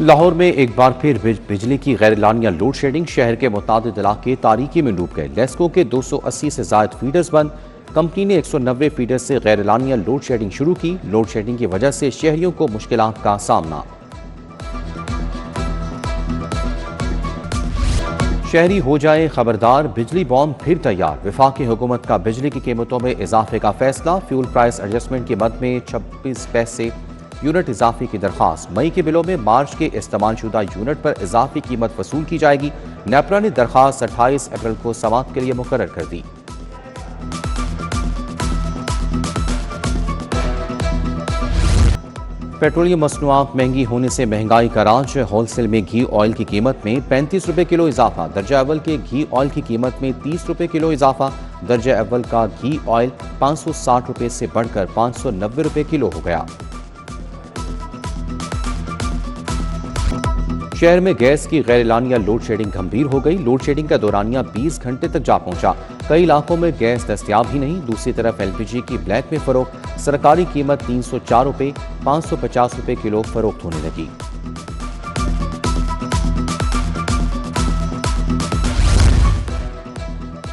लाहौर में एक बार फिर बिजली की गैरलानिया लोड शेडिंग। शहर के मुतादिद इलाके तारीकी में डूब गए। लेस्को के 280 से ज्यादा फीडर्स बंद। कंपनी ने 190 फीडर से गैरलानिया लोड शेडिंग शुरू की। लोड शेडिंग की वजह से शहरियों को मुश्किलात का सामना। शहरी हो जाए खबरदार, बिजली बॉम्ब फिर तैयार। वफाकी हुकूमत का बिजली की कीमतों में इजाफे का फैसला। फ्यूल प्राइस एडजस्टमेंट के मद में 26 पैसे यूनिट इजाफे की दरख्वास्त। मई के बिलों में मार्च के इस्तेमाल शुदा यूनिट पर इजाफी कीमत वसूल की जाएगी। नेपरा ने दरख्वास्त 28 अप्रैल को समाअत के लिए मुकर्रर कर दी। पेट्रोलियम मसनूआत महंगी होने से महंगाई का राज। होलसेल में घी ऑयल की कीमत में 35 रुपए किलो इजाफा। दर्जा अव्वल के घी ऑयल की कीमत में 30 रुपए किलो इजाफा। दर्जा अव्वल का घी ऑयल 560 रुपए से बढ़कर 590 रुपए किलो हो गया। शहर में गैस की गैरलानिया लोड शेडिंग गंभीर हो गई। लोड शेडिंग का दौरानिया 20 घंटे तक जा पहुंचा। कई इलाकों में गैस दस्तयाब ही नहीं। दूसरी तरफ एलपीजी की ब्लैक में फरोख्त। सरकारी कीमत 304 रुपए 550 रुपए किलो फरोख्त होने लगी।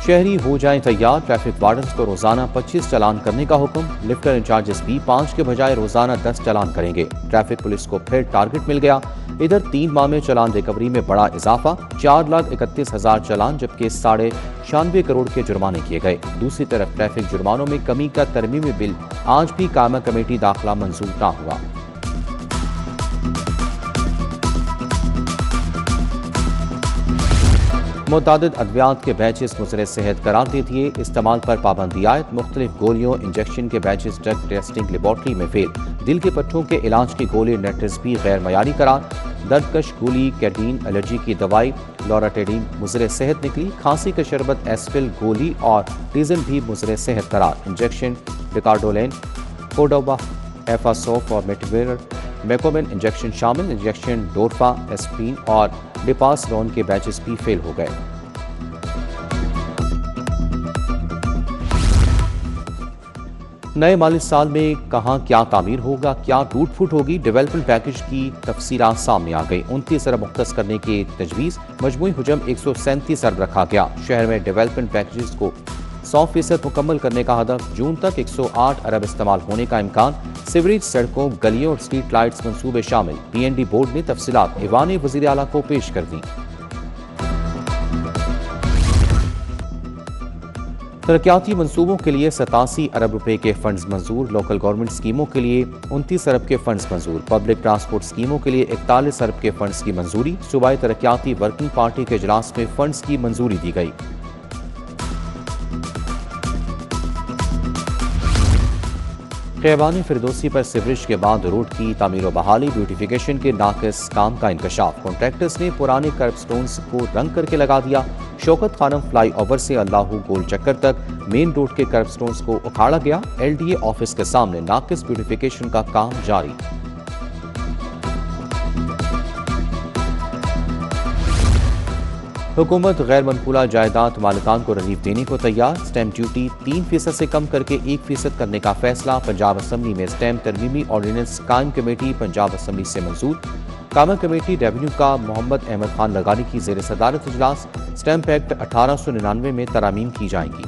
शहरी हो जाएं तैयार। ट्रैफिक वार्डन्स को रोजाना 25 चालान करने का हुक्म। लिफ्टर इंचार्जेस भी 5 के बजाय रोजाना 10 चालान करेंगे। ट्रैफिक पुलिस को फिर टारगेट मिल गया। इधर 3 माह में चालान रिकवरी में बड़ा इजाफा। 4,31,000 चालान जबकि 96.5 करोड़ के जुर्माने किए गए। दूसरी तरफ ट्रैफिक जुर्मानों में कमी का तरमीमी बिल आज भी कायमा कमेटी दाखिला मंजूर न हुआ। मुतादिद अद्वियात के बैचेस मुज़र सेहत करार दे दिए। इस्तेमाल पर पाबंदी आयत। मुख्तलिफ गोलियों इंजेक्शन के बैचेस ड्रग टेस्टिंग लेबॉर्ट्री में फेल। दिल के पट्टों के इलाज की गोली नेट्रिस भी गैर मयारी करार। दर्दकश गोली कैडीन, एलर्जी की दवाई लॉराटेडीन मुज़र सेहत निकली। खांसी का शरबत एस्पिल गोली और टीजन भी मुज़र सेहत करार। इंजेक्शन डिकार्डोलेन, कोडोबा, एफासोफ और मेटिवेर मेकोमेन इंजेक्शन शामिल। इंजेक्शन डोरफा, एस्प्रीन और डिपासलोन के बैचेस भी फेल हो गए। नए माली साल में कहां क्या तामीर होगा, क्या टूट फूट होगी, डेवलपमेंट पैकेज की तफसीलात सामने आ गई। 29 अरब मुख्तस करने की तजवीज़। मजमूई हुजम 137 अरब रखा गया। शहर में डेवलपमेंट पैकेज को 100% मुकम्मल करने का हदफ। जून तक 108 अरब इस्तेमाल होने का इम्कान। सीवरेज, सड़कों, गलियों और स्ट्रीट लाइट्स मंसूबे शामिल। PND बोर्ड ने तफसीलात ईवान वज़ीर आला को पेश कर दी। तरक्याती मंसूबों के लिए 87 अरब रुपए के फंड्स मंजूर। लोकल गवर्नमेंट स्कीमों के लिए 29 अरब के फंड्स मंजूर। पब्लिक ट्रांसपोर्ट स्कीमों के लिए 41 अरब के फंड्स की मंजूरी। सूबाई तरक्याती वर्किंग पार्टी के इजलास में फंड्स की मंजूरी दी गई। खैबान फिरदौसी पर सिवरेज के बाद रोड की तामीर व बहाली। ब्यूटिफिकेशन के नाकिस काम का इंकशाफ। कॉन्ट्रैक्टर्स ने पुराने कर्ब स्टोन्स को रंग करके लगा दिया। शौकत खानम फ्लाई ओवर से अल्लाहू गोल चक्कर तक मेन रोड के कर्ब स्टोन्स को उखाड़ा गया। LDA ऑफिस के सामने नाकिस ब्यूटिफिकेशन का काम जारी। हुकूमत गैर मनकूला जायदाद मालिकान को रिलीफ देने को तैयार। स्टैम्प ड्यूटी 3% से कम करके 1% करने का फैसला। पंजाब असम्बली में स्टैम्प तरमीमी ऑर्डिनेंस कायम कमेटी पंजाब असम्बली से मंजूर। कायम कमेटी रेवेन्यू का मोहम्मद अहमद खान लगानी की जेर सदारत इजलास। स्टैम्प एक्ट 1899 में तरामीम की जाएंगी।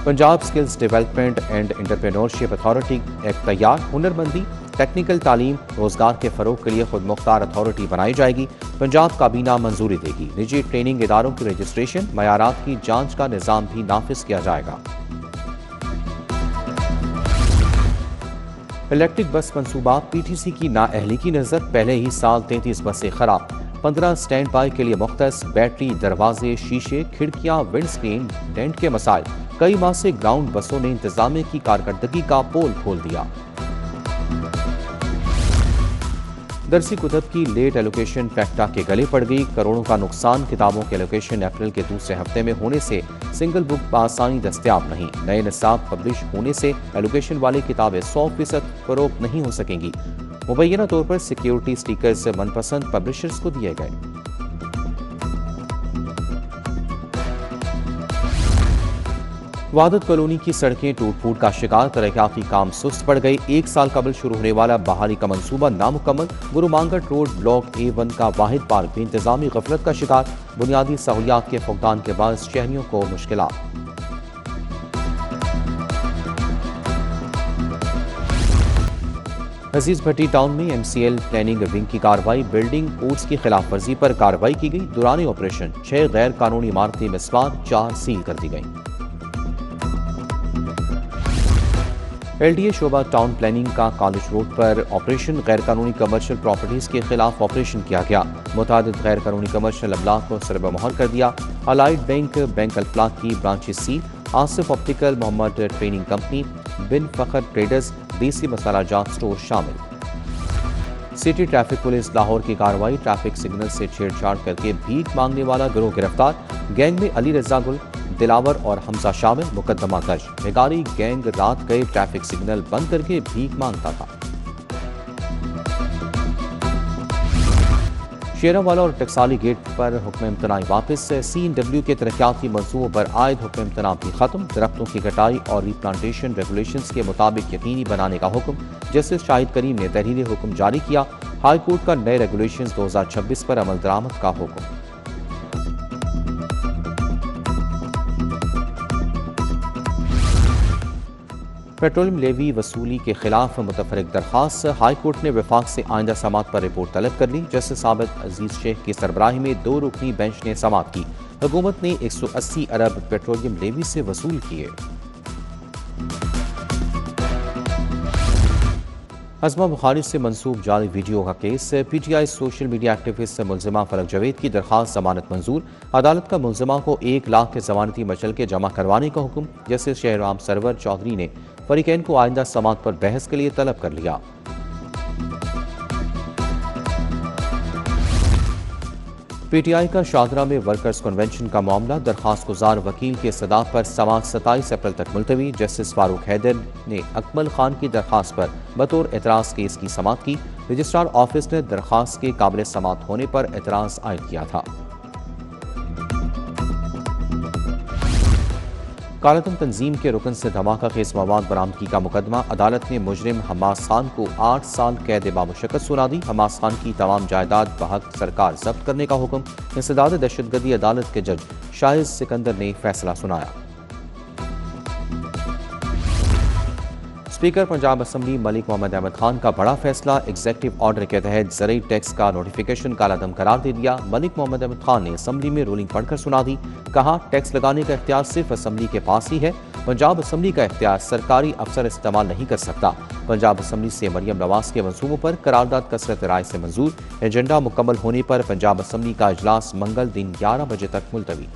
Punjab skills development and entrepreneurship authority act तैयार। हुनरमंदी, टेक्निकल तालीम, रोजगार के फरोग के लिए खुद मुख्तार अथॉरिटी बनाई जाएगी। पंजाब काबीना मंजूरी देगी। निजी ट्रेनिंग इदारों की रजिस्ट्रेशन, मयारात की जांच का निज़ाम भी नाफिज किया जाएगा। इलेक्ट्रिक बस मंसूबा। PTC की नाअहली की नजर। पहले ही साल 33 बसें खराब। 15 स्टैंड बाई के लिए मुख्तस। बैटरी, दरवाजे, शीशे, खिड़कियां, विंड स्क्रीन, डेंट के मसाइल। कई माह से ग्राउंड बसों ने इंतजामिया की कारकर्दगी का पोल खोल दिया। दरसी कुतब की लेट एलोकेशन फैक्टा के गले पड़ गई। करोड़ों का नुकसान। किताबों के एलोकेशन अप्रैल के दूसरे हफ्ते में होने से सिंगल बुक बआसानी दस्तयाब नहीं। नए निसाब पब्लिश होने से एलोकेशन वाली किताबें 100% फरोख्त नहीं हो सकेंगी। मुबैना तौर पर सिक्योरिटी स्टिकर्स मनपसंद पब्लिशर्स को दिए गए। वादत कॉलोनी की सड़कें टूट फूट का शिकार, तरक्याती काम सुस्त पड़ गए। 1 साल कबल शुरू होने वाला बहाली का मंसूबा नामुकम्मल। गुरु मांगट रोड ब्लॉक A1 का वाहिद पार्क भी इंतजामी गफलत का शिकार। बुनियादी सहूलियात के फुकदान के बाद शहरियों को मुश्किलात। अजीज भट्टी टाउन में MCL प्लानिंग विंग की कार्रवाई। बिल्डिंग कोड्स की खिलाफ वर्जी पर कार्रवाई की गई। दौरान ऑपरेशन 6 गैर कानूनी इमारतें मिसमार, 4 सील कर दी गई। LDA शोबा टाउन प्लानिंग का कॉलेज रोड पर ऑपरेशन। गैर कानूनी कमर्शियल प्रॉपर्टीज के खिलाफ ऑपरेशन किया गया। मुतादिद गैर कानूनी कमर्शियल अमलाक को सरब मोहर कर दिया। अलाइड बैंक अल्फलाक की branches seal. Asif optical, Mohammad training company, Bin Fakhar traders, Desi Masala जात स्टोर शामिल। सिटी ट्रैफिक पुलिस लाहौर की कार्रवाई। ट्रैफिक सिग्नल से छेड़छाड़ करके भीख मांगने वाला गिरोह गिरफ्तार। गैंग में अली रजा गुल, दिलावर और हमजा शामिल। मुकदमा दर्ज। बेगारी गैंग रात गए ट्रैफिक सिग्नल बंद करके भीख मांगता था। शेरावाला और टकसाली गेट पर हुक्म इम्तनाई वापस। CNW के तरक्याती मंसूबों पर आयद हुक्म इम्तना भी खत्म। दरख्तों की कटाई और रिप्लांटेशन रेगुलेशंस के मुताबिक यकीनी बनाने का हुक्म। जस्टिस शाहिद करीम ने तहरीर हुक्म जारी किया। हाई कोर्ट का नए रेगुलेशंस 2026 पर अमल दरामद का हुक्म। पेट्रोलियम लेवी वसूली के खिलाफ मुतफरिक दरखास्त। हाई कोर्ट ने वफाक से आइंदा समात पर रिपोर्ट तलब कर ली। जस्टिस साबित अजीज शेख की सरबराही में 2 रुकनी बेंच ने समात की। हुकूमत ने 180 अरब पेट्रोलियम लेवी से वसूल किए। अज़मा बुखारी से मंसूब जाली वीडियो का case. PTI social media activist मुलजिमा फलक जवेद की दरखास्त जमानत मंजूर। अदालत का मुलजिमा को 1 लाख के जमानती मचल के जमा करवाने का हुक्म। जस्टिस शहराम सरवर चौधरी ने फरीकैन को आइंदा समात पर बहस के लिए तलब कर लिया। PTI का शादरा में वर्कर्स कन्वेंशन का मामला। दरखास्त गुजार वकील के सदाक पर समात 27 अप्रैल तक मुलतवी। जस्टिस फारूक हैदर ने अकमल खान की दरखास्त पर बतौर एतराज़ केस की समात की। रजिस्ट्रार ऑफिस ने दरखास्त के काबिल समात होने पर एतराज़ आयद किया था। कालातम तंजीम के रुकन से धमाका खेज मवाद बरामदगी का मुकदमा। अदालत ने मुजरिम हमास खान को 8 साल कैद बामुशक्कत सुना दी। हमास खान की तमाम जायदाद बहक सरकार जब्त करने का हुक्म। इंसदाद दहशतगर्दी अदालत के जज शाहिद सिकंदर ने फैसला सुनाया। स्पीकर पंजाब असम्बली मलिक मोहम्मद अहमद खान का बड़ा फैसला। एग्जीक्यूटिव ऑर्डर के तहत ज़रूरी टैक्स का नोटिफिकेशन कालादम करार दे दिया। मलिक मोहम्मद अहमद खान ने असम्बली में रूलिंग पढ़कर सुना दी। कहा, टैक्स लगाने का इख्तियार सिर्फ असम्बली के पास ही है। पंजाब असम्बली का इख्तियार सरकारी अफसर इस्तेमाल नहीं कर सकता। पंजाब असम्बली से मरियम नवाज के मंसूबों पर करारदाद कसरत राय से मंजूर। एजेंडा मुकम्मल होने पर पंजाब असम्बली का इजलास मंगल दिन 11 बजे तक मुलतवी।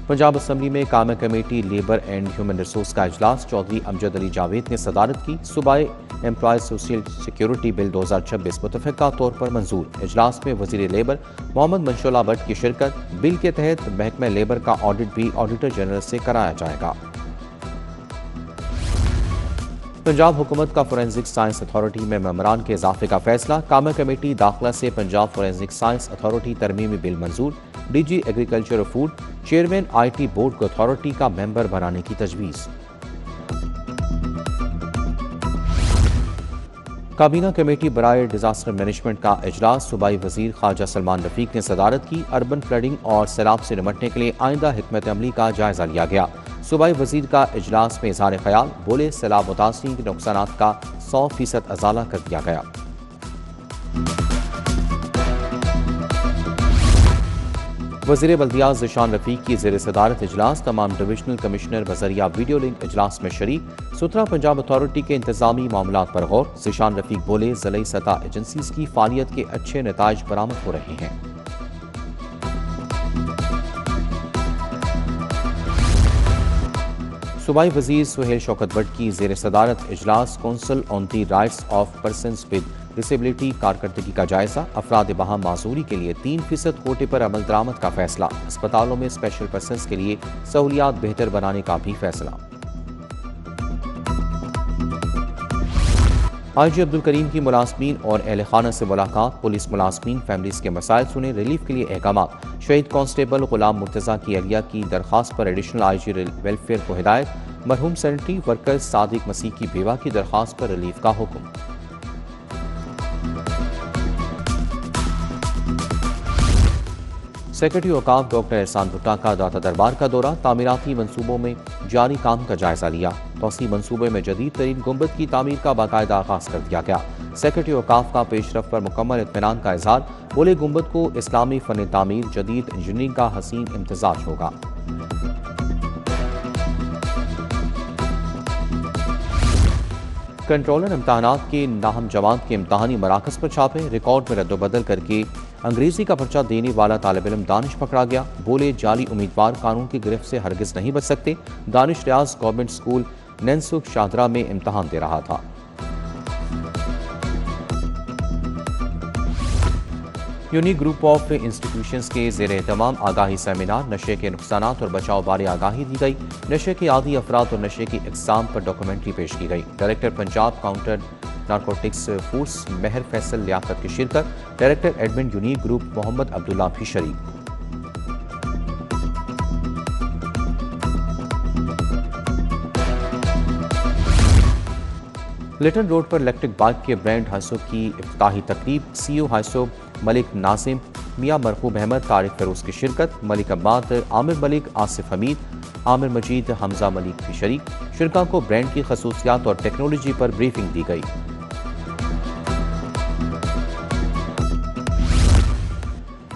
पंजाब असम्बली में कामा committee labour and human resource का इजलास। चौधरी अमजद अली जावेद ने सदारत की। सूबाई एम्प्लॉय सोशल सिक्योरिटी बिल 2026 मुतफ़िक़ा तौर पर मंजूर। इजलास में वज़ीर लेबर मोहम्मद मंशुल्लाह भट्ट की शिरकत। बिल के तहत महकमा लेबर का ऑडिट भी ऑडिटर जनरल से कराया जाएगा। पंजाब हुकूमत का फोरेंसिक साइंस अथॉरिटी में मेंबरान के इजाफे का फैसला। कामा कमेटी दाखिला से पंजाब फोरेंसिक साइंस अथॉरिटी तरमीमी बिल मंजूर। DG एग्रीकल्चर और फूड चेयरमैन IT बोर्ड को अथॉरिटी का मेंबर बनाने की तजवीज़। काबीना कमेटी बराए डिजास्टर मैनेजमेंट का इजलास। सूबाई वजीर ख्वाजा सलमान रफीक ने सदारत की। अर्बन फ्लडिंग और सैलाब से निपटने के लिए आइंदा हिकमत अमली का जायजा लिया गया। सूबाई वजीर का इजलास में इज़हार ख्याल। बोले, सैलाब मुतासिरीन के नुकसानात का 100% अजाला कर दिया गया। वज़ीर बल्दियात ज़ीशान रफ़ीक की ज़ेर सदारत इजलास। तमाम डिविजनल कमिश्नर बजरिया वीडियो लिंक इजलास में शरीक। सुथरा पंजाब अथॉरिटी के इंतजामी मामलात पर गौर। ज़ीशान रफ़ीक बोले, ज़िली सतह एजेंसीज की फ़ालियत के अच्छे नताइज बरामद हो रहे हैं। सूबाई वज़ीर सुहेल शौकत भट्ट की ज़ेर सदारत इजलास। Council on the rights of persons with disability कारकर्दगी का जायजा। अफराद बहा माजूरी के लिए 3% कोटे पर अमल दरामद का फैसला। अस्पतालों में स्पेशल पर्सन्स के लिए सहूलियात बेहतर बनाने का भी फैसला। IG अब्दुल करीम की मुलाजमीन और अहल खाना से मुलाकात, पुलिस मुलाजमीन फैमिलीज के मसाइल सुने, रिलीफ के लिए अहकाम। शहीद कांस्टेबल गुलाम मुर्तज़ा की अहलिया की दरख्वास्त पर एडिशनल IG वेलफेयर को हिदायत। मरहूम सैनिटरी वर्कर सादिक मसीह की बेवा की दरख्वास्त पर रिलीफ का हुक्म। सेक्रेटरी औकाफ डॉक्टर एहसान भुट्टा का दाता दरबार का दौरा, तामीराती मंसूबों में जारी काम का जायजा लिया। तौसी मंसूबे में जदीद तरीन गुंबद की तामीर का बाकायदा आगाज कर दिया गया। सेक्रेटरी औकाफ का पेशरफ पर मुकम्मल इत्मीनान का इजहार, बोले गुंबद को इस्लामी फ़न तामीर जदीद इंजीनियरिंग का हसीन इम्तजाज होगा। कंट्रोलर इम्तहानात के नाहम जमात के इम्तहानी मराकज पर छापे, रिकॉर्ड में रद्दबदल करके अंग्रेजी का पर्चा देने वाला तालिब इल्म दानिश पकड़ा गया। बोले जाली उम्मीदवार कानून की गिरफ्त से हरगिज नहीं बच सकते। दानिश रियाज गवर्नमेंट स्कूल नैनसुख शादरा में इम्तहान दे रहा था। यूनिक ग्रुप ऑफ इंस्टीट्यूशंस के ज़ेर एहतमाम आगाही सेमिनार, नशे के नुकसानात और बचाव बारे आगाही दी गई। नशे के आदी अफराद और नशे की इकसाम पर डॉक्यूमेंट्री पेश की गई। Director Punjab counter narcotics force Mehar Faisal Liaquat की शिरकत। Director admin unique group Mohammad Abdullah भी शरीक। लिटन रोड पर इलेक्ट्रिक बाइक के ब्रांड हाइसोप की इफ्ताही तकरीब, CEO हाइसोप मलिक नासिम, मियाँ मरहूम अहमद, तारिक फरोज की शिरकत। मलिक अब्बाद, आमिर मलिक, आसिफ हमीद, आमिर मजीद, हमजा मलिक भी शरीक। शिरका को ब्रांड की खसूसियात और टेक्नोलॉजी पर ब्रीफिंग दी गई।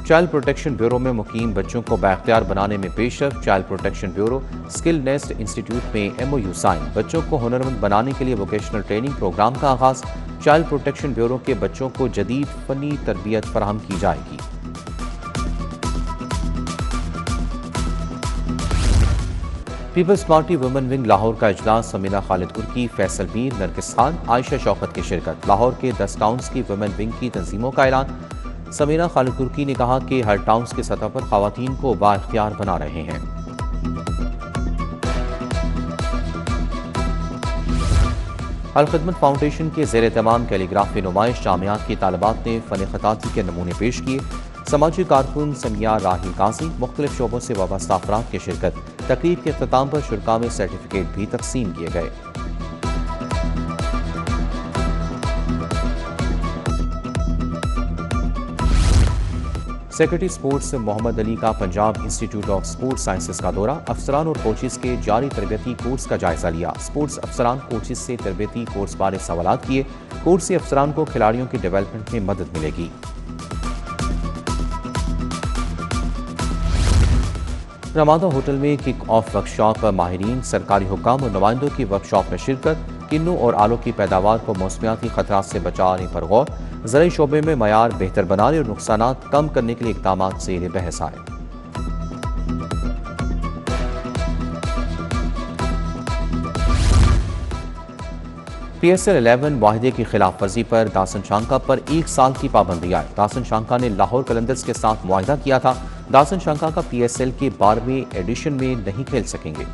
चाइल्ड प्रोटेक्शन ब्यूरो में मुकीम बच्चों को बाख्तियार बनाने में पेशरफ। Child protection bureau skill nest institute में MOU साइन। बच्चों को हुनरमंद बनाने के लिए वोकेशनल ट्रेनिंग प्रोग्राम का आगाज। चाइल्ड प्रोटेक्शन ब्यूरो के बच्चों को जदीद फनी तरबियत फराहम की जाएगी। पीपल्स पार्टी वुमेन विंग लाहौर का इजलास, समीना खालिद कुर्की, फैसल मीर, नरगिस खान, आयशा शौकत की शिरकत। लाहौर के 10 टाउन्स की वुमेन विंग की तंजीमों का ऐलान। समीना खालिद कुर्की ने कहा कि हर टाउन्स के सतह पर खवातीन को बाइख्तियार बना रहे हैं। अल खिदमत फाउंडेशन के ज़ेर तमाम कैलीग्राफी नुमाइश, जामियात की तालिबात ने फ़न खताती के नमूने पेश किए। समाजी कारकुन समिया राहिल काजी, मुख्तलिफ शोबों से वाबस्ता अफराद की शिरकत। तकरीब के अख्ताम पर शुरा में सर्टिफिकेट भी तकसीम किए गए। सेक्रेटरी स्पोर्ट्स मोहम्मद अली का Punjab institute of sports sciences का दौरा, अफसरान और कोचिस के जारी तरबियती कोर्स का जायजा लिया। स्पोर्ट्स अफसरान कोचिस से तरबियती कोर्स बारे सवाल किए। कोर्स से अफसरान को खिलाड़ियों की डेवलपमेंट में मदद मिलेगी। रमादा होटल में किक ऑफ वर्कशॉप, माहिरीन, सरकारी हुक्काम और नुमाइंदों की वर्कशॉप में शिरकत। किन्नू और आलू की पैदावार को मौसमियाती खतरात से बचाने पर गौर। ज़राई शोबे में मयार बेहतर बनाने और नुकसानात कम करने के लिए इक़दाम ज़ेर बहस आए। PSL 11 वाहिदे की खिलाफ वर्जी पर दासन शांका पर 1 साल की पाबंदी आए। दासन शांका ने लाहौर कलंदर्स के साथ मुआहिदा किया था। दासन शांका का PSL के 12वें एडिशन में नहीं खेल सकेंगे।